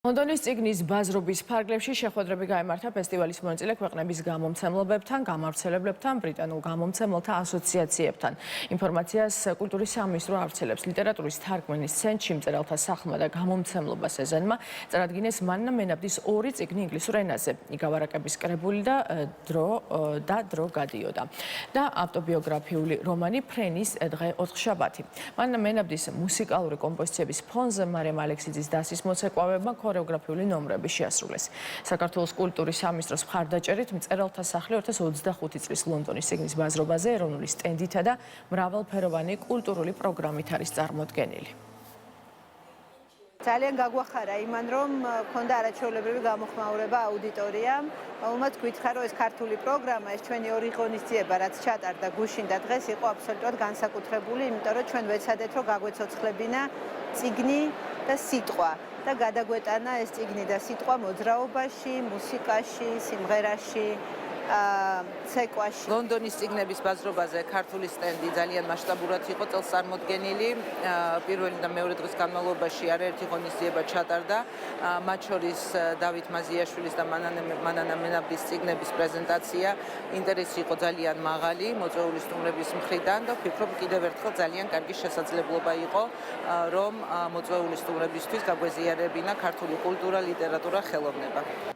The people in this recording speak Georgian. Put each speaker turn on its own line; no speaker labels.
ლონდონის წიგნის ბაზრობის ფარგლებში შეხვედრები გაიმართა ფესტივალის მონაწილე ქვეყნების გამომცემლებებთან, გამავრცელებლებთან, ბრიტანულ გამომცემელთა ასოციაციებთან. ინფორმაციას კულტურის სამინისტრო ავრცელებს. ლიტერატურის თარგმნის ცენტრში მწერალთა სახლმა და გამომცემლობა სეზენმა წარადგინეს მანნა მენაბდის 2 წიგნი ინგლისურ ენაზე. იგავარაკების კრებული და დრო გადიოდა და ავტობიოგრაფიული რომანი ფრენის დღე ოთხშაბათი. მანნა მენაბდის მუსიკალური კომპოზიციების ფონზე მარიამ ალექსიძის დასის მოცეკვავებმა ქორეოგრაფიული ნომრები შეასრულეს. საქართველოს კულტურის სამინისტროს მხარდაჭერით მწერალთა სახლი 2025 წლის ლონდონის წიგნის ბაზრობაზე ეროვნული სტენდითა და მრავალფეროვანი კულტურული პროგრამით არის წარმოდგენილი.
ძალიან გაგვახარა იმან, რომ ქონდა არაჩვეულებრივი გამოხმაურება აუდიტორიამ, რომელმაც გითხრა, რომ ეს ქართული პროგრამა, ეს ჩვენი ორი ღონისძიება, რაც ჩატარდა გუშინ და დღეს, იყო აბსოლუტურად განსაკუთრებული, იმიტომ რომ ჩვენ ვეცადეთ, რომ გაგვეცოცხლებინა წიგნი და სიტყვა და გადაგვეტანა ეს წიგნი და სიტყვა მოძრაობაში, მუსიკაში, სიმღერაში, ცეკვაში.
ლონდონის წიგნების ბაზრობაზე ქართული სტენდი ძალიან მასშტაბურად იყო წელს წარმოდგენილი. პირველი და მეორე დღის განმავლობაში არაერთი ღონისძიება ჩატარდა. მათ შორის დავით მაზიაშვილის და მანანა მენაბდის წიგნების პრეზენტაცია. ინტერესი იყო ძალიან მაღალი მოწვეული სტუმრების მხრიდან და ვფიქრობ კიდევ ერთხელ ძალიან კარგი შესაძლებლობა იყო, რომ მოწვეული სტუმრებისთვის გაგვეზიარებინა ქართული კულტურა, ლიტერატურა, ხელოვნება.